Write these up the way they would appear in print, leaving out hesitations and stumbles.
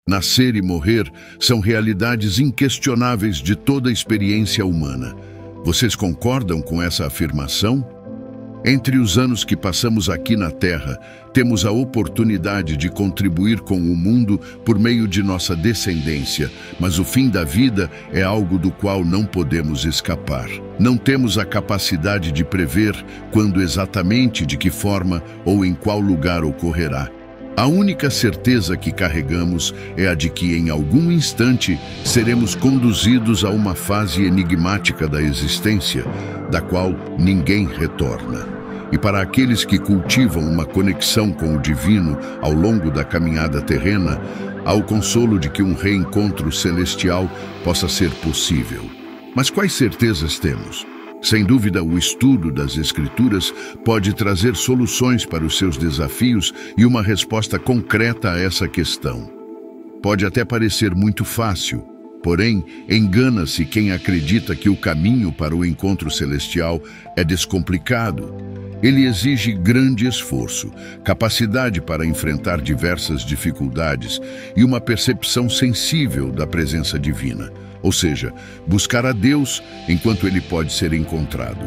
Nascer e morrer são realidades inquestionáveis de toda a experiência humana. Vocês concordam com essa afirmação? Entre os anos que passamos aqui na Terra, temos a oportunidade de contribuir com o mundo por meio de nossa descendência, mas o fim da vida é algo do qual não podemos escapar. Não temos a capacidade de prever quando exatamente, de que forma ou em qual lugar ocorrerá. A única certeza que carregamos é a de que, em algum instante, seremos conduzidos a uma fase enigmática da existência, da qual ninguém retorna. E para aqueles que cultivam uma conexão com o divino ao longo da caminhada terrena, há o consolo de que um reencontro celestial possa ser possível. Mas quais certezas temos? Sem dúvida, o estudo das Escrituras pode trazer soluções para os seus desafios e uma resposta concreta a essa questão. Pode até parecer muito fácil, porém, engana-se quem acredita que o caminho para o encontro celestial é descomplicado. Ele exige grande esforço, capacidade para enfrentar diversas dificuldades e uma percepção sensível da presença divina. Ou seja, buscar a Deus enquanto Ele pode ser encontrado.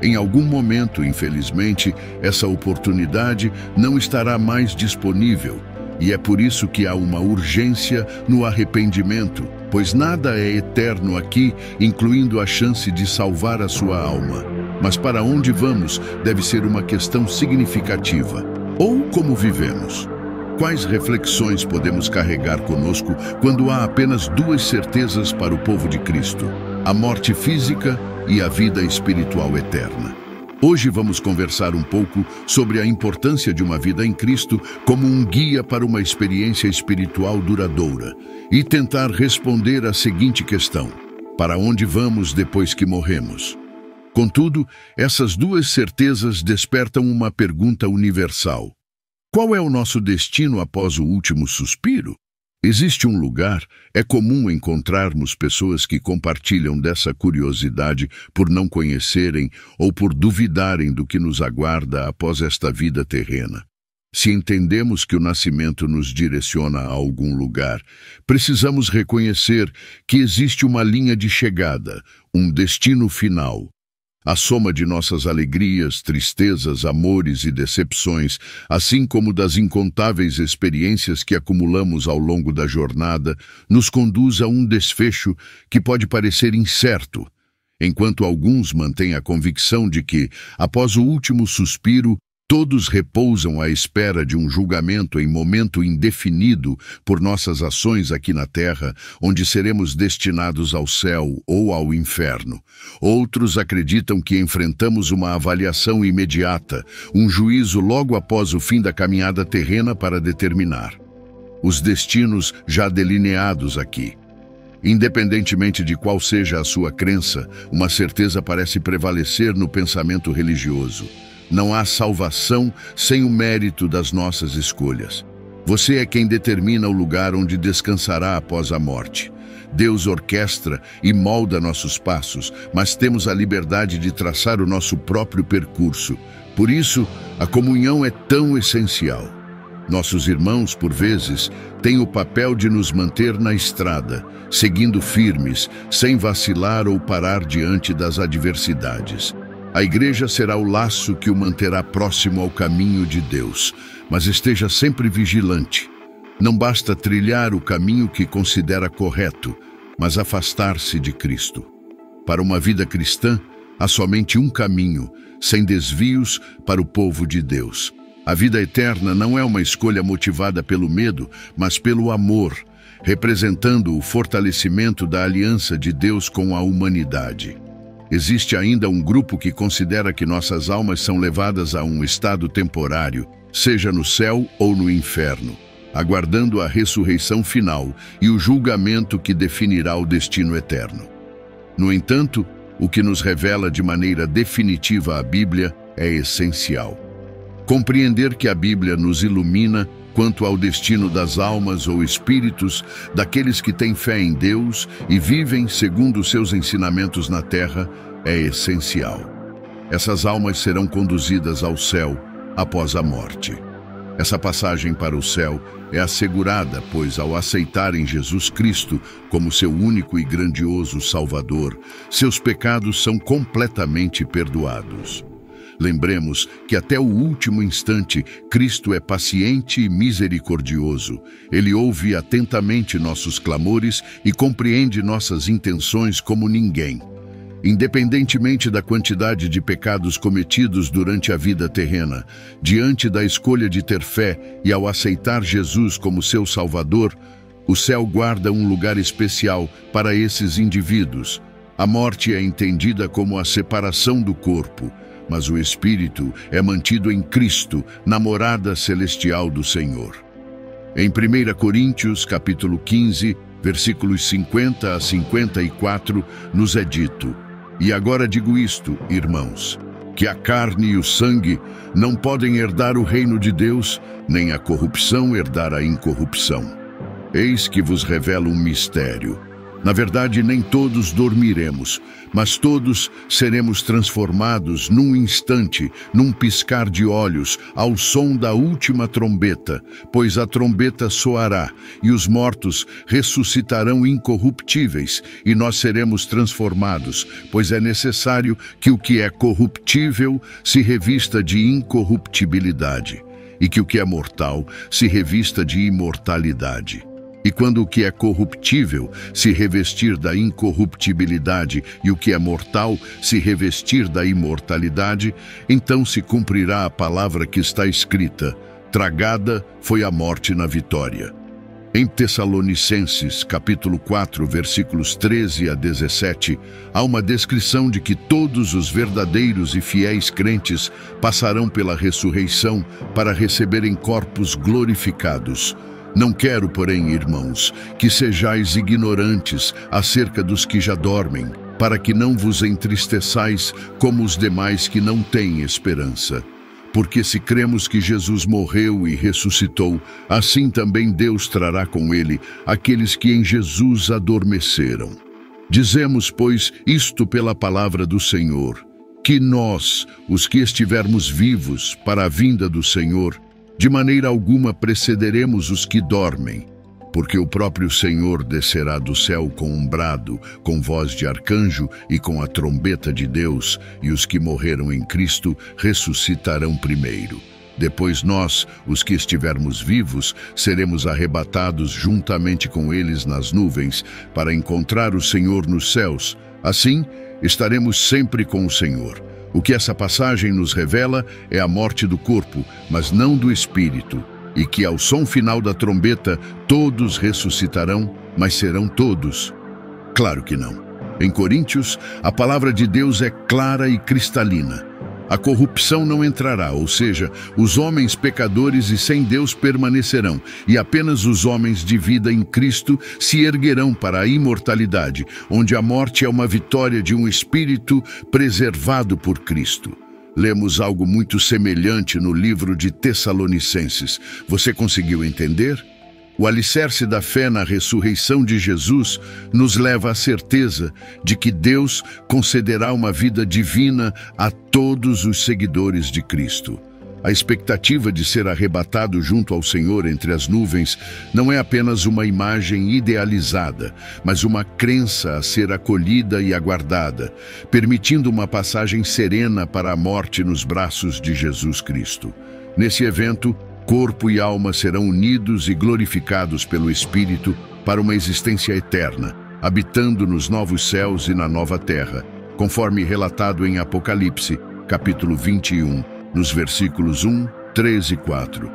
Em algum momento, infelizmente, essa oportunidade não estará mais disponível, e é por isso que há uma urgência no arrependimento, pois nada é eterno aqui, incluindo a chance de salvar a sua alma. Mas para onde vamos deve ser uma questão significativa. Ou como vivemos? Quais reflexões podemos carregar conosco quando há apenas duas certezas para o povo de Cristo: a morte física e a vida espiritual eterna? Hoje vamos conversar um pouco sobre a importância de uma vida em Cristo como um guia para uma experiência espiritual duradoura e tentar responder à seguinte questão: para onde vamos depois que morremos? Contudo, essas duas certezas despertam uma pergunta universal. Qual é o nosso destino após o último suspiro? Existe um lugar? É comum encontrarmos pessoas que compartilham dessa curiosidade por não conhecerem ou por duvidarem do que nos aguarda após esta vida terrena. Se entendemos que o nascimento nos direciona a algum lugar, precisamos reconhecer que existe uma linha de chegada, um destino final. A soma de nossas alegrias, tristezas, amores e decepções, assim como das incontáveis experiências que acumulamos ao longo da jornada, nos conduz a um desfecho que pode parecer incerto, enquanto alguns mantêm a convicção de que, após o último suspiro, todos repousam à espera de um julgamento em momento indefinido por nossas ações aqui na Terra, onde seremos destinados ao céu ou ao inferno. Outros acreditam que enfrentamos uma avaliação imediata, um juízo logo após o fim da caminhada terrena para determinar os destinos já delineados aqui. Independentemente de qual seja a sua crença, uma certeza parece prevalecer no pensamento religioso: não há salvação sem o mérito das nossas escolhas. Você é quem determina o lugar onde descansará após a morte. Deus orquestra e molda nossos passos, mas temos a liberdade de traçar o nosso próprio percurso. Por isso, a comunhão é tão essencial. Nossos irmãos, por vezes, têm o papel de nos manter na estrada, seguindo firmes, sem vacilar ou parar diante das adversidades. A igreja será o laço que o manterá próximo ao caminho de Deus, mas esteja sempre vigilante. Não basta trilhar o caminho que considera correto, mas afastar-se de Cristo. Para uma vida cristã, há somente um caminho, sem desvios, para o povo de Deus. A vida eterna não é uma escolha motivada pelo medo, mas pelo amor, representando o fortalecimento da aliança de Deus com a humanidade. Existe ainda um grupo que considera que nossas almas são levadas a um estado temporário, seja no céu ou no inferno, aguardando a ressurreição final e o julgamento que definirá o destino eterno. No entanto, o que nos revela de maneira definitiva a Bíblia é essencial. Compreender que a Bíblia nos ilumina quanto ao destino das almas ou espíritos daqueles que têm fé em Deus e vivem segundo os seus ensinamentos na terra é essencial. Essas almas serão conduzidas ao céu após a morte. Essa passagem para o céu é assegurada, pois ao aceitarem Jesus Cristo como seu único e grandioso Salvador, seus pecados são completamente perdoados. Lembremos que até o último instante, Cristo é paciente e misericordioso. Ele ouve atentamente nossos clamores e compreende nossas intenções como ninguém. Independentemente da quantidade de pecados cometidos durante a vida terrena, diante da escolha de ter fé e ao aceitar Jesus como seu Salvador, o céu guarda um lugar especial para esses indivíduos. A morte é entendida como a separação do corpo, mas o espírito é mantido em Cristo, na morada celestial do Senhor. Em 1 Coríntios, capítulo 15, versículos 50 a 54, nos é dito: "E agora digo isto, irmãos, que a carne e o sangue não podem herdar o reino de Deus, nem a corrupção herdar a incorrupção. Eis que vos revelo um mistério. Na verdade, nem todos dormiremos, mas todos seremos transformados num instante, num piscar de olhos, ao som da última trombeta, pois a trombeta soará, e os mortos ressuscitarão incorruptíveis, e nós seremos transformados, pois é necessário que o que é corruptível se revista de incorruptibilidade, e que o que é mortal se revista de imortalidade. E quando o que é corruptível se revestir da incorruptibilidade e o que é mortal se revestir da imortalidade, então se cumprirá a palavra que está escrita: tragada foi a morte na vitória." Em Tessalonicenses, capítulo 4, versículos 13 a 17, há uma descrição de que todos os verdadeiros e fiéis crentes passarão pela ressurreição para receberem corpos glorificados. Não quero, porém, irmãos, que sejais ignorantes acerca dos que já dormem, para que não vos entristeçais como os demais que não têm esperança. Porque se cremos que Jesus morreu e ressuscitou, assim também Deus trará com ele aqueles que em Jesus adormeceram. Dizemos, pois, isto pela palavra do Senhor, que nós, os que estivermos vivos para a vinda do Senhor, de maneira alguma precederemos os que dormem, porque o próprio Senhor descerá do céu com um brado, com voz de arcanjo e com a trombeta de Deus, e os que morreram em Cristo ressuscitarão primeiro. Depois nós, os que estivermos vivos, seremos arrebatados juntamente com eles nas nuvens, para encontrar o Senhor nos céus. Assim, estaremos sempre com o Senhor. O que essa passagem nos revela é a morte do corpo, mas não do espírito, e que ao som final da trombeta todos ressuscitarão, mas serão todos? Claro que não. Em Coríntios, a palavra de Deus é clara e cristalina. A corrupção não entrará, ou seja, os homens pecadores e sem Deus permanecerão, e apenas os homens de vida em Cristo se erguerão para a imortalidade, onde a morte é uma vitória de um espírito preservado por Cristo. Lemos algo muito semelhante no livro de Tessalonicenses. Você conseguiu entender? O alicerce da fé na ressurreição de Jesus nos leva à certeza de que Deus concederá uma vida divina a todos os seguidores de Cristo. A expectativa de ser arrebatado junto ao Senhor entre as nuvens não é apenas uma imagem idealizada, mas uma crença a ser acolhida e aguardada, permitindo uma passagem serena para a morte nos braços de Jesus Cristo. Nesse evento, corpo e alma serão unidos e glorificados pelo Espírito para uma existência eterna, habitando nos novos céus e na nova terra, conforme relatado em Apocalipse, capítulo 21, nos versículos 1, 3 e 4.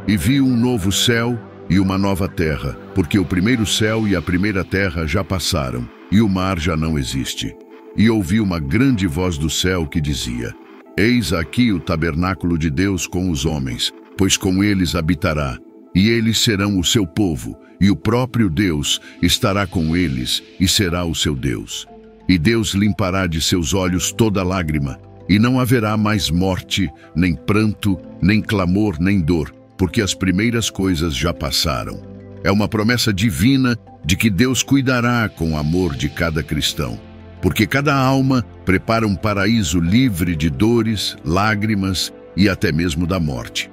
"E vi um novo céu e uma nova terra, porque o primeiro céu e a primeira terra já passaram, e o mar já não existe. E ouvi uma grande voz do céu que dizia: Eis aqui o tabernáculo de Deus com os homens, pois com eles habitará, e eles serão o seu povo, e o próprio Deus estará com eles e será o seu Deus. E Deus limpará de seus olhos toda lágrima, e não haverá mais morte, nem pranto, nem clamor, nem dor, porque as primeiras coisas já passaram." É uma promessa divina de que Deus cuidará com o amor de cada cristão, porque cada alma prepara um paraíso livre de dores, lágrimas e até mesmo da morte.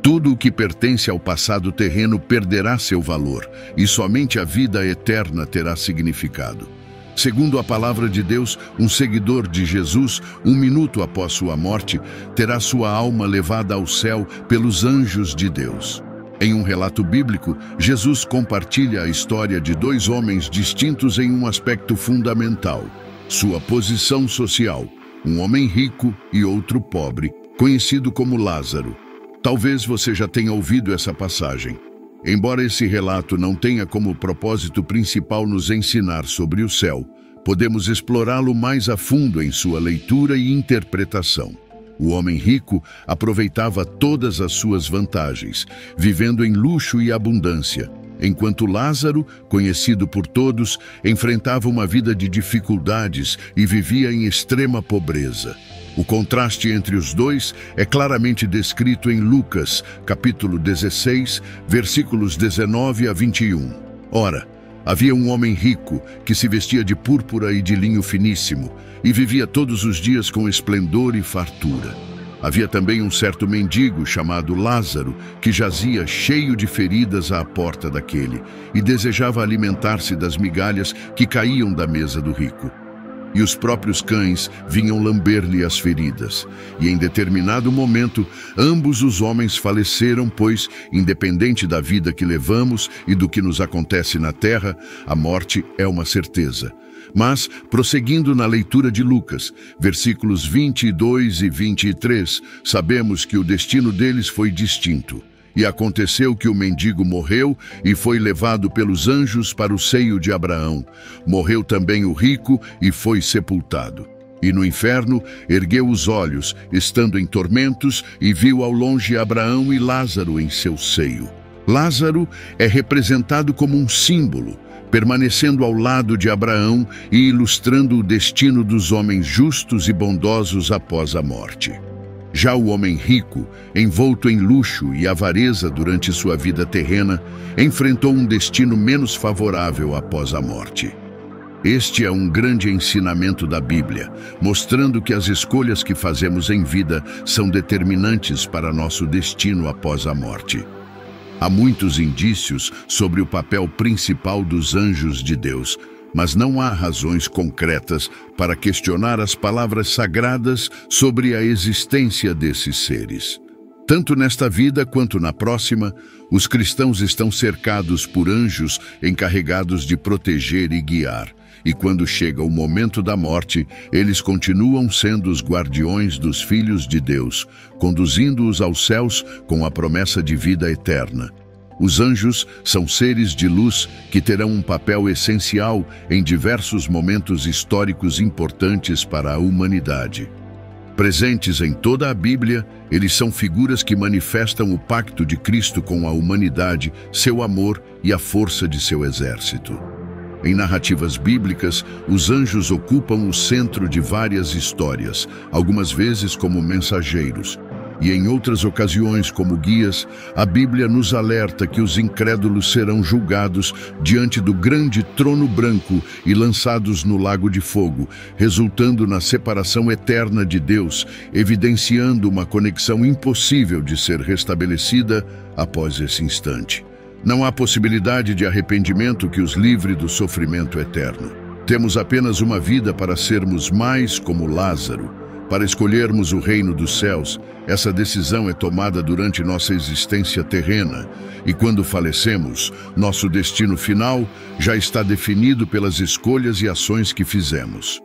Tudo o que pertence ao passado terreno perderá seu valor, e somente a vida eterna terá significado. Segundo a palavra de Deus, um seguidor de Jesus, 1 minuto após sua morte, terá sua alma levada ao céu pelos anjos de Deus. Em um relato bíblico, Jesus compartilha a história de dois homens distintos em um aspecto fundamental: sua posição social, um homem rico e outro pobre, conhecido como Lázaro. Talvez você já tenha ouvido essa passagem. Embora esse relato não tenha como propósito principal nos ensinar sobre o céu, podemos explorá-lo mais a fundo em sua leitura e interpretação. O homem rico aproveitava todas as suas vantagens, vivendo em luxo e abundância, enquanto Lázaro, conhecido por todos, enfrentava uma vida de dificuldades e vivia em extrema pobreza. O contraste entre os dois é claramente descrito em Lucas, capítulo 16, versículos 19 a 21. Ora, havia um homem rico que se vestia de púrpura e de linho finíssimo e vivia todos os dias com esplendor e fartura. Havia também um certo mendigo chamado Lázaro que jazia cheio de feridas à porta daquele e desejava alimentar-se das migalhas que caíam da mesa do rico. E os próprios cães vinham lamber-lhe as feridas. E em determinado momento, ambos os homens faleceram, pois, independente da vida que levamos e do que nos acontece na terra, a morte é uma certeza. Mas, prosseguindo na leitura de Lucas, versículos 22 e 23, sabemos que o destino deles foi distinto. E aconteceu que o mendigo morreu e foi levado pelos anjos para o seio de Abraão. Morreu também o rico e foi sepultado. E no inferno ergueu os olhos, estando em tormentos, e viu ao longe Abraão e Lázaro em seu seio. Lázaro é representado como um símbolo, permanecendo ao lado de Abraão e ilustrando o destino dos homens justos e bondosos após a morte. Já o homem rico, envolto em luxo e avareza durante sua vida terrena, enfrentou um destino menos favorável após a morte. Este é um grande ensinamento da Bíblia, mostrando que as escolhas que fazemos em vida são determinantes para nosso destino após a morte. Há muitos indícios sobre o papel principal dos anjos de Deus, mas não há razões concretas para questionar as palavras sagradas sobre a existência desses seres. Tanto nesta vida quanto na próxima, os cristãos estão cercados por anjos encarregados de proteger e guiar. E quando chega o momento da morte, eles continuam sendo os guardiões dos filhos de Deus, conduzindo-os aos céus com a promessa de vida eterna. Os anjos são seres de luz que terão um papel essencial em diversos momentos históricos importantes para a humanidade. Presentes em toda a Bíblia, eles são figuras que manifestam o pacto de Cristo com a humanidade, seu amor e a força de seu exército. Em narrativas bíblicas, os anjos ocupam o centro de várias histórias, algumas vezes como mensageiros. E em outras ocasiões, como guias, a Bíblia nos alerta que os incrédulos serão julgados diante do grande trono branco e lançados no lago de fogo, resultando na separação eterna de Deus, evidenciando uma conexão impossível de ser restabelecida após esse instante. Não há possibilidade de arrependimento que os livre do sofrimento eterno. Temos apenas uma vida para sermos mais como Lázaro. Para escolhermos o reino dos céus, essa decisão é tomada durante nossa existência terrena, e quando falecemos, nosso destino final já está definido pelas escolhas e ações que fizemos.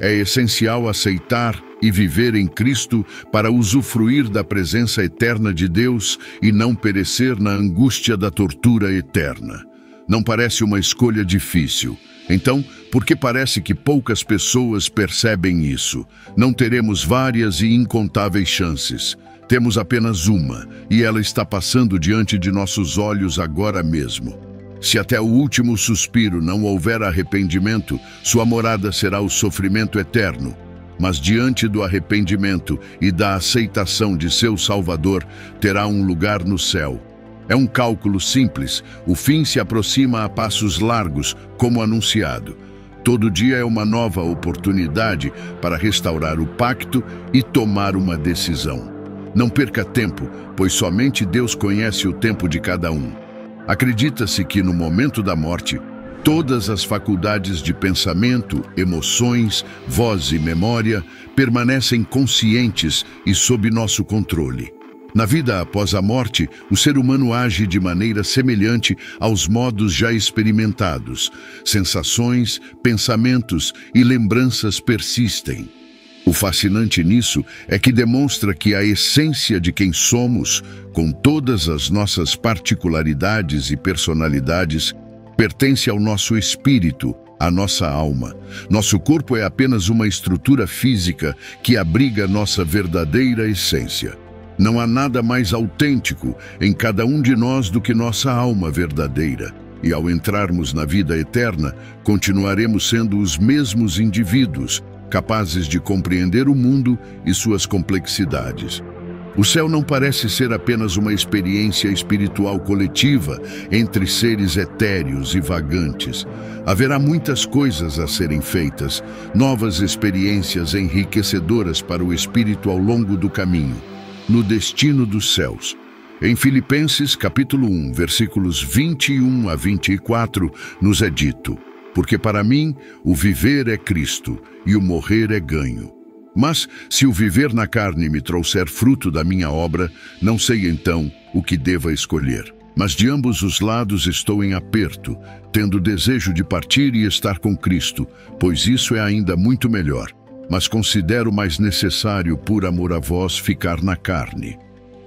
É essencial aceitar e viver em Cristo para usufruir da presença eterna de Deus e não perecer na angústia da tortura eterna. Não parece uma escolha difícil. Então, por que parece que poucas pessoas percebem isso? Não teremos várias e incontáveis chances. Temos apenas uma, e ela está passando diante de nossos olhos agora mesmo. Se até o último suspiro não houver arrependimento, sua morada será o sofrimento eterno. Mas diante do arrependimento e da aceitação de seu Salvador, terá um lugar no céu. É um cálculo simples, o fim se aproxima a passos largos, como anunciado. Todo dia é uma nova oportunidade para restaurar o pacto e tomar uma decisão. Não perca tempo, pois somente Deus conhece o tempo de cada um. Acredita-se que no momento da morte, todas as faculdades de pensamento, emoções, voz e memória permanecem conscientes e sob nosso controle. Na vida após a morte, o ser humano age de maneira semelhante aos modos já experimentados. Sensações, pensamentos e lembranças persistem. O fascinante nisso é que demonstra que a essência de quem somos, com todas as nossas particularidades e personalidades, pertence ao nosso espírito, à nossa alma. Nosso corpo é apenas uma estrutura física que abriga nossa verdadeira essência. Não há nada mais autêntico em cada um de nós do que nossa alma verdadeira. E ao entrarmos na vida eterna, continuaremos sendo os mesmos indivíduos, capazes de compreender o mundo e suas complexidades. O céu não parece ser apenas uma experiência espiritual coletiva entre seres etéreos e vagantes. Haverá muitas coisas a serem feitas, novas experiências enriquecedoras para o espírito ao longo do caminho, no destino dos céus. Em Filipenses, capítulo 1, versículos 21 a 24, nos é dito: porque para mim o viver é Cristo e o morrer é ganho. Mas, se o viver na carne me trouxer fruto da minha obra, não sei então o que deva escolher. Mas de ambos os lados estou em aperto, tendo desejo de partir e estar com Cristo, pois isso é ainda muito melhor. Mas considero mais necessário, por amor a vós, ficar na carne.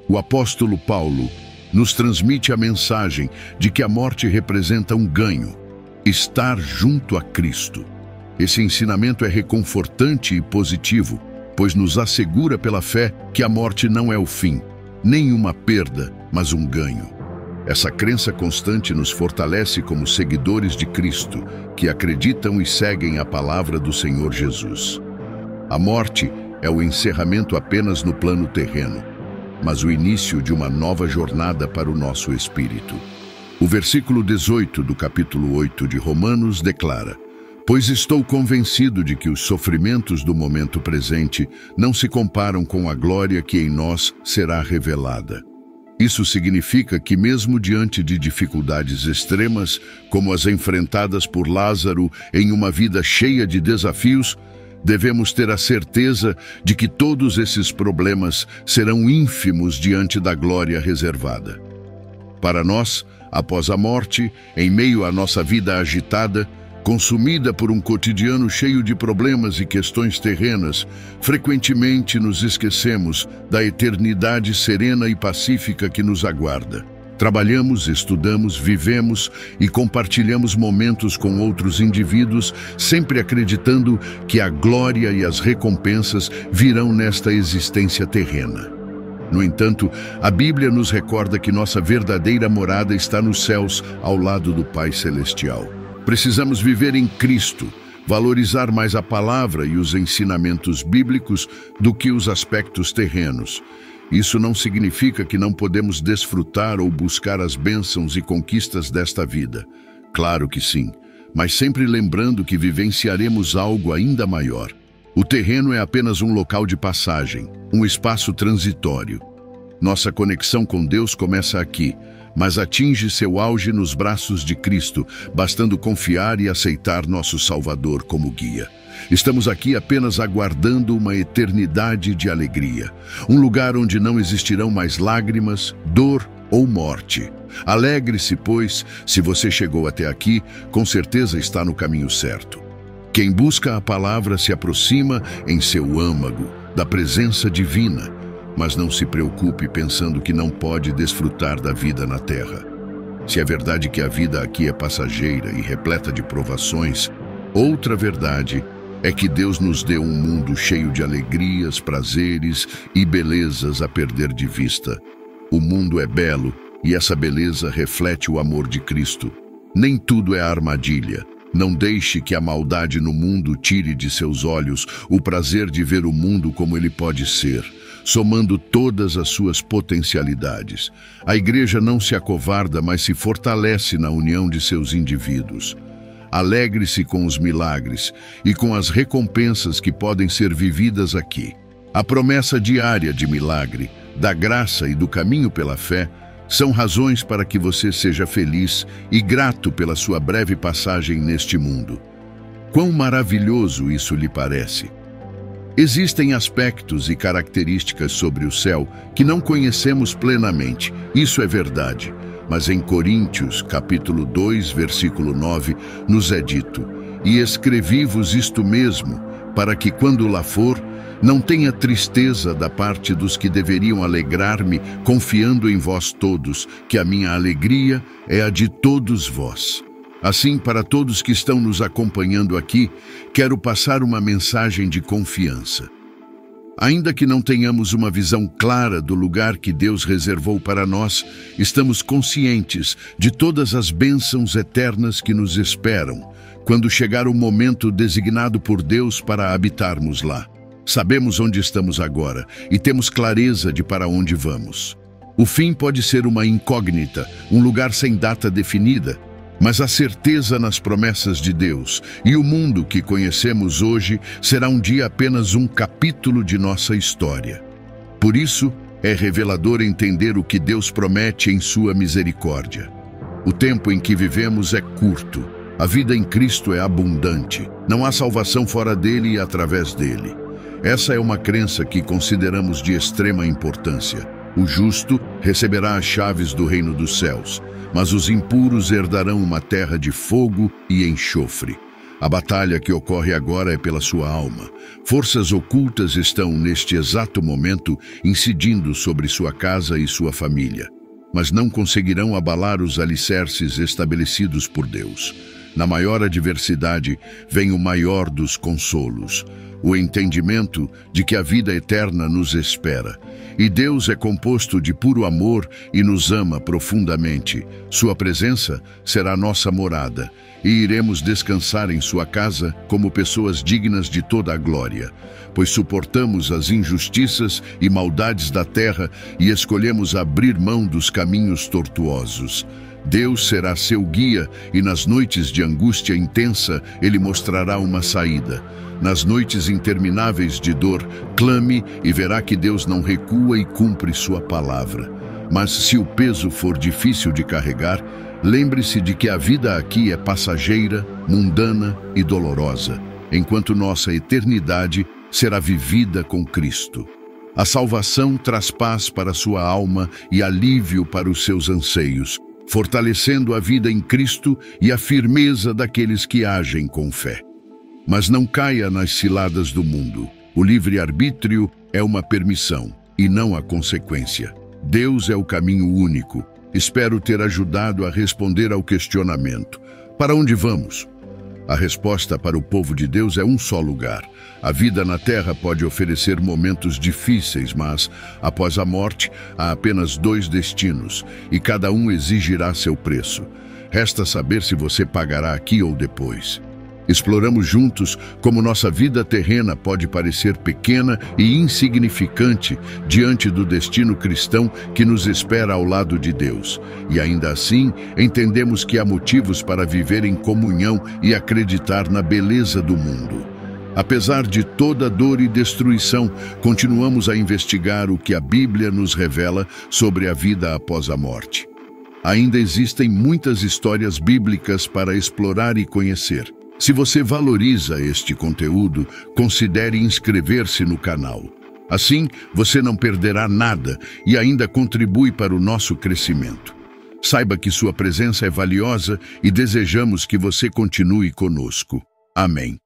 O apóstolo Paulo nos transmite a mensagem de que a morte representa um ganho, estar junto a Cristo. Esse ensinamento é reconfortante e positivo, pois nos assegura pela fé que a morte não é o fim, nem uma perda, mas um ganho. Essa crença constante nos fortalece como seguidores de Cristo, que acreditam e seguem a palavra do Senhor Jesus. A morte é o encerramento apenas no plano terreno, mas o início de uma nova jornada para o nosso espírito. O versículo 18 do capítulo 8 de Romanos declara: pois estou convencido de que os sofrimentos do momento presente não se comparam com a glória que em nós será revelada. Isso significa que mesmo diante de dificuldades extremas, como as enfrentadas por Lázaro em uma vida cheia de desafios, devemos ter a certeza de que todos esses problemas serão ínfimos diante da glória reservada. Para nós, após a morte, em meio à nossa vida agitada, consumida por um cotidiano cheio de problemas e questões terrenas, frequentemente nos esquecemos da eternidade serena e pacífica que nos aguarda. Trabalhamos, estudamos, vivemos e compartilhamos momentos com outros indivíduos, sempre acreditando que a glória e as recompensas virão nesta existência terrena. No entanto, a Bíblia nos recorda que nossa verdadeira morada está nos céus, ao lado do Pai Celestial. Precisamos viver em Cristo, valorizar mais a palavra e os ensinamentos bíblicos do que os aspectos terrenos. Isso não significa que não podemos desfrutar ou buscar as bênçãos e conquistas desta vida. Claro que sim, mas sempre lembrando que vivenciaremos algo ainda maior. O terreno é apenas um local de passagem, um espaço transitório. Nossa conexão com Deus começa aqui, mas atinge seu auge nos braços de Cristo, bastando confiar e aceitar nosso Salvador como guia. Estamos aqui apenas aguardando uma eternidade de alegria, um lugar onde não existirão mais lágrimas, dor ou morte. Alegre-se, pois, se você chegou até aqui, com certeza está no caminho certo. Quem busca a palavra se aproxima em seu âmago da presença divina, mas não se preocupe pensando que não pode desfrutar da vida na terra. Se é verdade que a vida aqui é passageira e repleta de provações, outra verdade é que Deus nos deu um mundo cheio de alegrias, prazeres e belezas a perder de vista. O mundo é belo e essa beleza reflete o amor de Cristo. Nem tudo é armadilha. Não deixe que a maldade no mundo tire de seus olhos o prazer de ver o mundo como ele pode ser, somando todas as suas potencialidades. A igreja não se acovarda, mas se fortalece na união de seus indivíduos. Alegre-se com os milagres e com as recompensas que podem ser vividas aqui. A promessa diária de milagre, da graça e do caminho pela fé são razões para que você seja feliz e grato pela sua breve passagem neste mundo. Quão maravilhoso isso lhe parece! Existem aspectos e características sobre o céu que não conhecemos plenamente, isso é verdade. Mas em Coríntios, capítulo 2, versículo 9, nos é dito: "E escrevi-vos isto mesmo, para que quando lá for, não tenha tristeza da parte dos que deveriam alegrar-me, confiando em vós todos, que a minha alegria é a de todos vós." Assim, para todos que estão nos acompanhando aqui, quero passar uma mensagem de confiança. Ainda que não tenhamos uma visão clara do lugar que Deus reservou para nós, estamos conscientes de todas as bênçãos eternas que nos esperam, quando chegar o momento designado por Deus para habitarmos lá. Sabemos onde estamos agora e temos clareza de para onde vamos. O fim pode ser uma incógnita, um lugar sem data definida, mas a certeza nas promessas de Deus e o mundo que conhecemos hoje será um dia apenas um capítulo de nossa história. Por isso, é revelador entender o que Deus promete em sua misericórdia. O tempo em que vivemos é curto, a vida em Cristo é abundante, não há salvação fora dele e através dele. Essa é uma crença que consideramos de extrema importância. O justo receberá as chaves do reino dos céus, mas os impuros herdarão uma terra de fogo e enxofre. A batalha que ocorre agora é pela sua alma. Forças ocultas estão, neste exato momento, incidindo sobre sua casa e sua família, mas não conseguirão abalar os alicerces estabelecidos por Deus. Na maior adversidade vem o maior dos consolos, o entendimento de que a vida eterna nos espera. E Deus é composto de puro amor e nos ama profundamente. Sua presença será nossa morada, e iremos descansar em sua casa como pessoas dignas de toda a glória, pois suportamos as injustiças e maldades da terra e escolhemos abrir mão dos caminhos tortuosos. Deus será seu guia e nas noites de angústia intensa Ele mostrará uma saída. Nas noites intermináveis de dor, clame e verá que Deus não recua e cumpre sua palavra. Mas se o peso for difícil de carregar, lembre-se de que a vida aqui é passageira, mundana e dolorosa, enquanto nossa eternidade será vivida com Cristo. A salvação traz paz para sua alma e alívio para os seus anseios, fortalecendo a vida em Cristo e a firmeza daqueles que agem com fé. Mas não caia nas ciladas do mundo. O livre-arbítrio é uma permissão e não a consequência. Deus é o caminho único. Espero ter ajudado a responder ao questionamento: para onde vamos? A resposta para o povo de Deus é um só lugar. A vida na terra pode oferecer momentos difíceis, mas, após a morte, há apenas 2 destinos, e cada um exigirá seu preço. Resta saber se você pagará aqui ou depois. Exploramos juntos como nossa vida terrena pode parecer pequena e insignificante diante do destino cristão que nos espera ao lado de Deus. E ainda assim, entendemos que há motivos para viver em comunhão e acreditar na beleza do mundo. Apesar de toda dor e destruição, continuamos a investigar o que a Bíblia nos revela sobre a vida após a morte. Ainda existem muitas histórias bíblicas para explorar e conhecer. Se você valoriza este conteúdo, considere inscrever-se no canal. Assim, você não perderá nada e ainda contribui para o nosso crescimento. Saiba que sua presença é valiosa e desejamos que você continue conosco. Amém.